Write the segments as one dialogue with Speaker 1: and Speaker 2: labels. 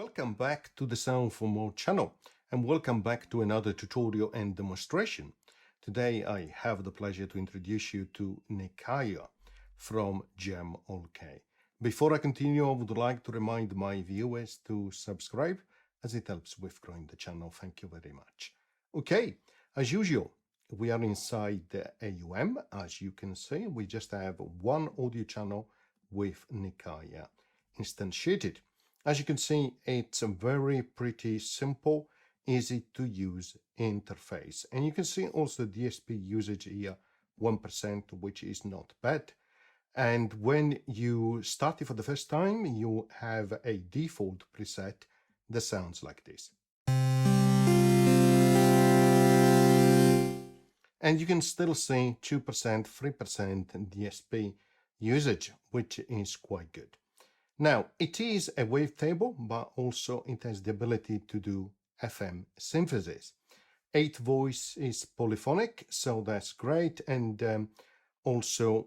Speaker 1: Welcome back to the Sound for More channel, and welcome back to another tutorial and demonstration. Today I have the pleasure to introduce you to Nikaya from Cem Olcay. Before I continue, I would like to remind my viewers to subscribe as it helps with growing the channel. Thank you very much. Okay, as usual, we are inside the AUM. As you can see, we just have one audio channel with Nikaya instantiated. As you can see, it's a very pretty simple, easy to use interface. And you can see also DSP usage here, 1%, which is not bad. And when you start it for the first time, you have a default preset that sounds like this. And you can still see 2%, 3% DSP usage, which is quite good. Now, it is a wavetable, but also it has the ability to do FM synthesis. 8 voice is polyphonic, so that's great. And also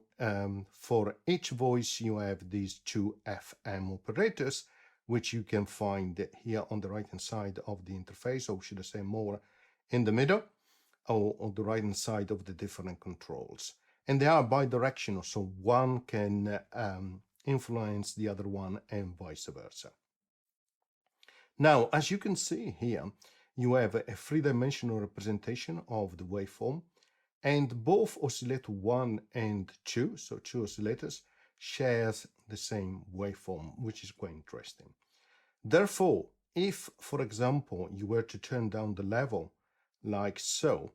Speaker 1: for each voice, you have these 2 FM operators, which you can find here on the right-hand side of the interface, or should I say more in the middle, or on the right-hand side of the different controls. And they are bidirectional, so one can influence the other one and vice versa. Now, as you can see here, you have a three-dimensional representation of the waveform, and both oscillator 1 and 2, so 2 oscillators, shares the same waveform, which is quite interesting. Therefore, if, for example, you were to turn down the level like so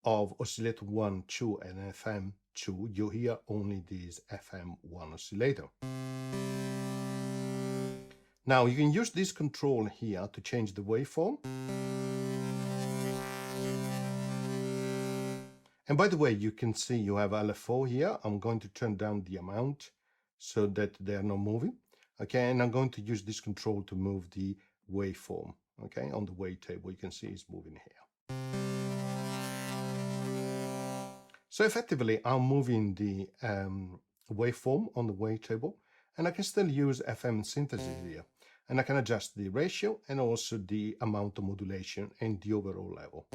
Speaker 1: of oscillator 1, 2 and FM 2, you hear only this FM 1 oscillator. Now you can use this control here to change the waveform. And by the way, you can see you have LFO here. I'm going to turn down the amount so that they are not moving. Okay, and I'm going to use this control to move the waveform. Okay, on the wavetable, you can see it's moving here. So effectively, I'm moving the waveform on the wavetable, and I can still use FM synthesis here. And I can adjust the ratio and also the amount of modulation and the overall level.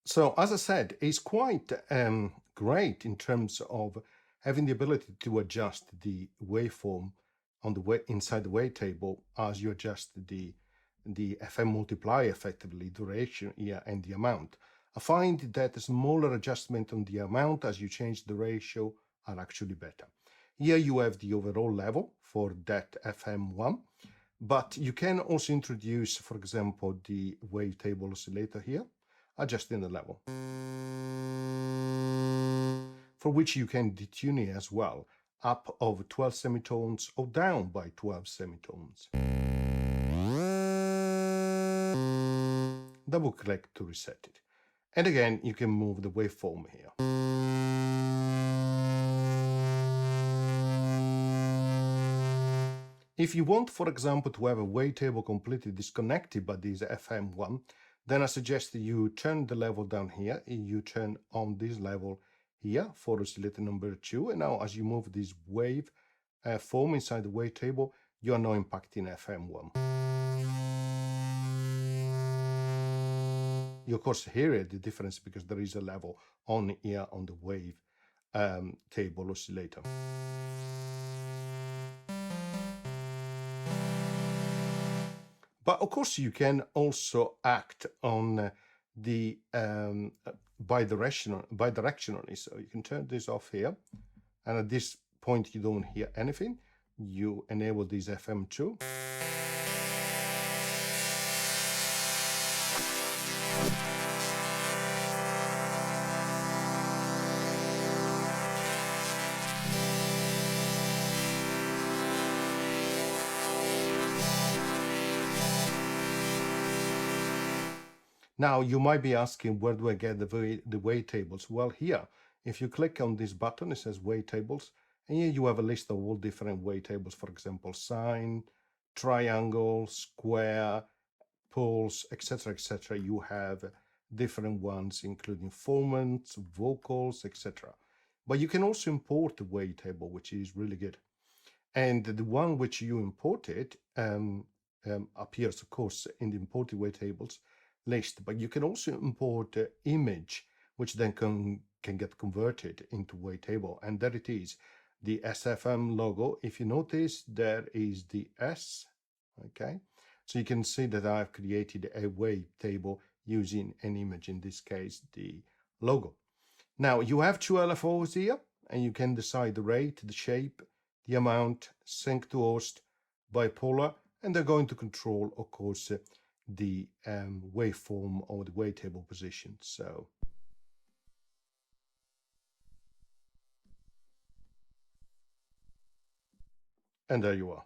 Speaker 1: So as I said, it's quite great in terms of having the ability to adjust the waveform on the inside the wavetable as you adjust the FM multiplier, effectively duration here and the amount. I find that a smaller adjustment on the amount as you change the ratio are actually better. Here you have the overall level for that FM1, but you can also introduce, for example, the wavetable oscillator here, adjusting the level, for which you can detune it as well, up of 12 semitones or down by 12 semitones. Double click to reset it. And again, you can move the waveform here. If you want, for example, to have a wavetable completely disconnected by this FM1, then I suggest that you turn the level down here, you turn on this level here for oscillator number 2, and now as you move this wave form inside the wavetable, you are now impacting FM1. You of course hear the difference because there is a level on here on the wave table oscillator. But of course you can also act on the bidirectionally, so you can turn this off here, and at this point you don't hear anything. You enable this FM2. Now you might be asking, where do I get the wavetables? Well, here, if you click on this button, it says wavetables, and here you have a list of all different wavetables, for example, sine, triangle, square, pulse, etc., etc. You have different ones, including formants, vocals, etc. But you can also import the wavetable, which is really good. And the one which you imported appears, of course, in the imported wavetables list. But you can also import the image, which then can get converted into wavetable. And there it is, the SFM logo. If you notice, there is the S, okay? So you can see that I've created a wavetable using an image, in this case, the logo. Now, you have two LFOs here, and you can decide the rate, the shape, the amount, sync to host, bipolar, and they're going to control, of course, the waveform or the wavetable position. So, and there you are.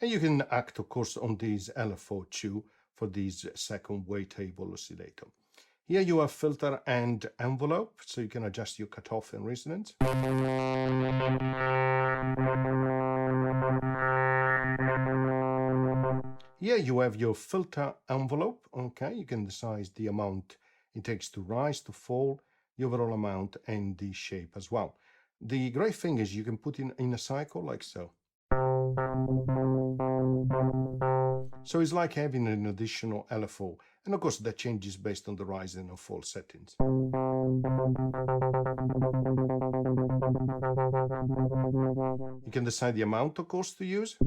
Speaker 1: And you can act, of course, on these LFO too for this second wavetable oscillator. Here you have filter and envelope, so you can adjust your cutoff and resonance. Here you have your filter envelope, okay? You can decide the amount it takes to rise, to fall, the overall amount, and the shape as well. The great thing is you can put in a cycle like so. So it's like having an additional LFO. And of course that changes based on the rise and fall settings. You can decide the amount, of course, to use.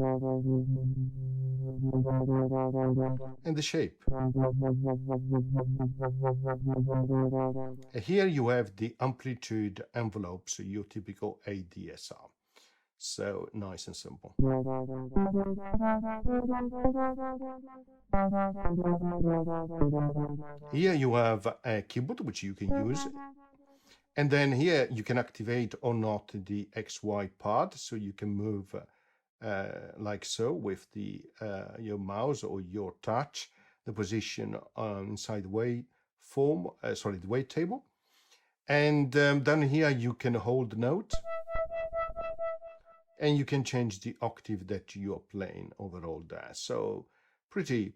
Speaker 1: And the shape. Here you have the amplitude envelope, so your typical ADSR. So nice and simple. Here you have a keyboard which you can use. And then here you can activate or not the XY pad, so you can move like so with the your mouse or your touch, the position inside the waveform, the wavetable. And then here you can hold the note. And you can change the octave that you are playing overall there. So pretty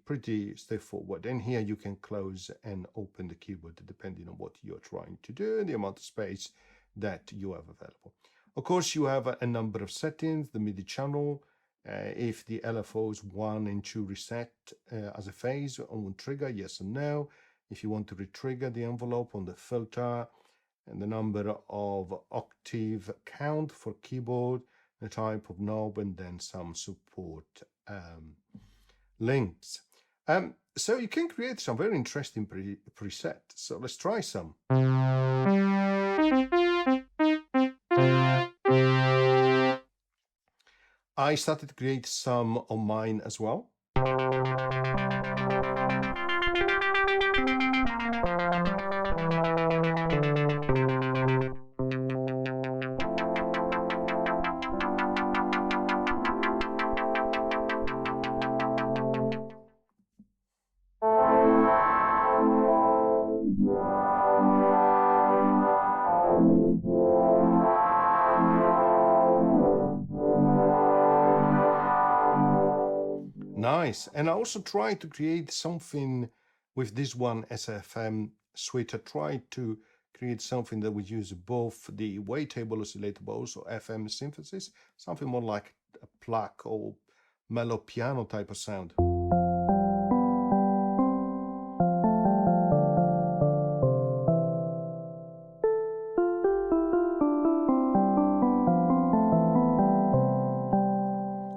Speaker 1: straightforward. And here you can close and open the keyboard depending on what you're trying to do, the amount of space that you have available. Of course, you have a number of settings, the MIDI channel, if the LFOs 1 and 2 reset as a phase on trigger, yes or no. If you want to retrigger the envelope on the filter, and the number of octave count for keyboard, the type of knob, and then some support links. So you can create some very interesting preset. So let's try some. I started to create some on mine as well. Nice. And I also tried to create something with this one SFM suite. I tried to create something that would use both the wavetable oscillator, but also FM synthesis, something more like a pluck or mellow piano type of sound.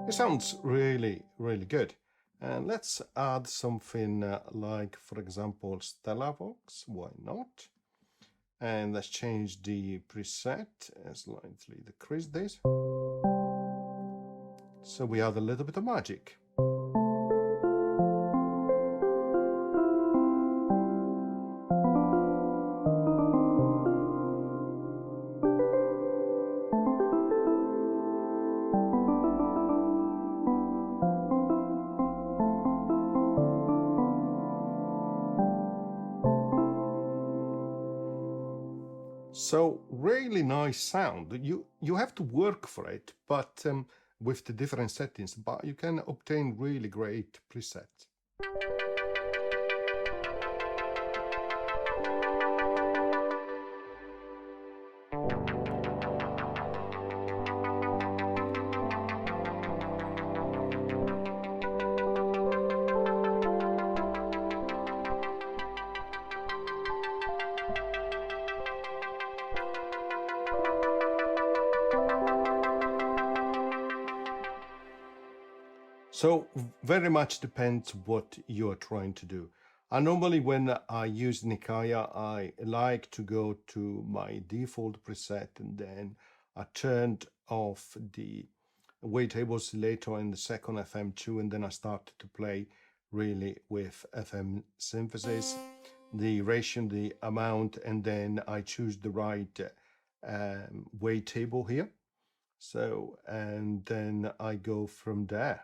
Speaker 1: It sounds really, really good. And let's add something like, for example, Stellavox. Why not? And let's change the preset, slightly decrease this. So we add a little bit of magic. So really nice sound. You have to work for it, but with the different settings, but you can obtain really great presets. So very much depends what you are trying to do. Normally when I use Nikaya, I like to go to my default preset and then I turned off the wavetable oscillator and the second FM2, and then I start to play really with FM synthesis, the ratio, the amount, and then I choose the right wavetable here. So, and then I go from there.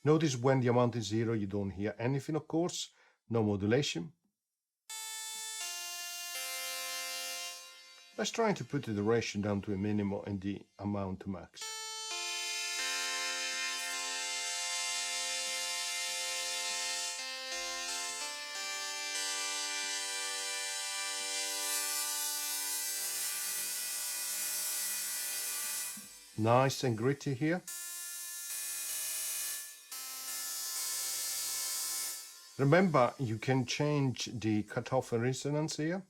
Speaker 1: Notice when the amount is 0, you don't hear anything, of course, no modulation. Let's try to put the duration down to a minimum and the amount to max. Nice and gritty here. Remember, you can change the cutoff and resonance here.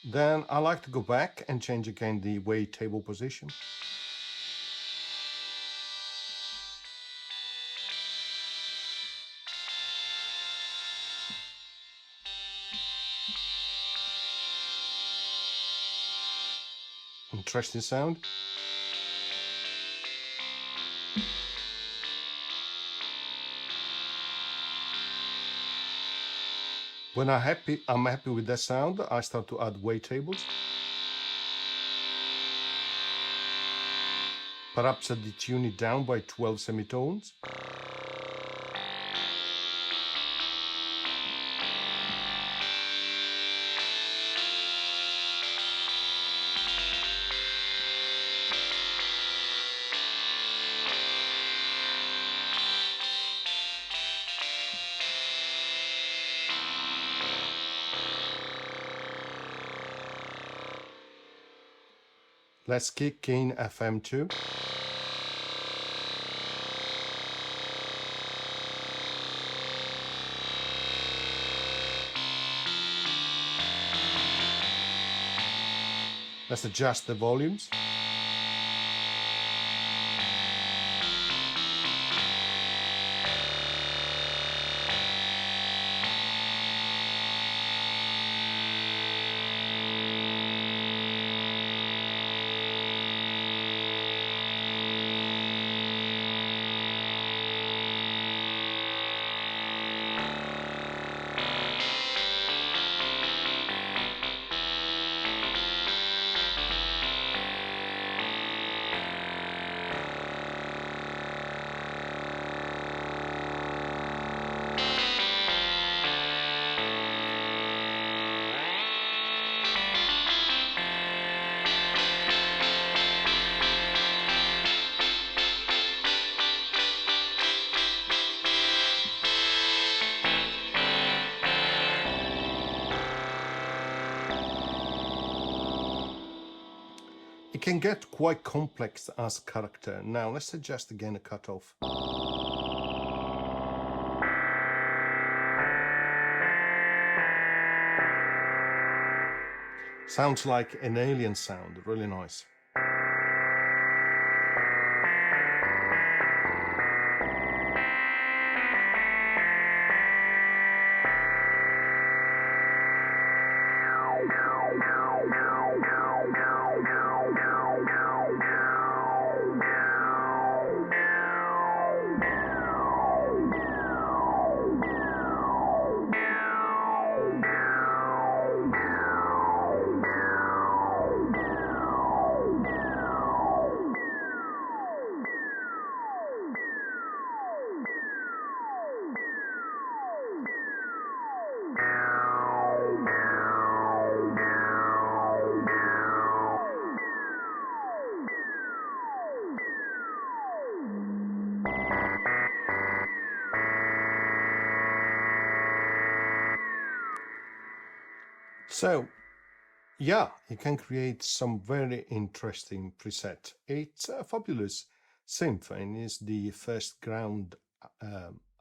Speaker 1: Then I like to go back and change again the wavetable position. Interesting sound. When I'm happy with that sound, I start to add wavetables. Perhaps I detune it down by 12 semitones. Let's kick in FM2. Let's adjust the volumes. It can get quite complex as character. Now let's adjust again a cutoff. Sounds like an alien sound, really nice. So yeah, you can create some very interesting preset. It's a fabulous synth and is the first ground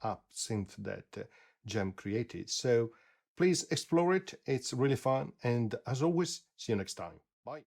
Speaker 1: up synth that Cem created. So please explore it. It's really fun. And as always, see you next time. Bye.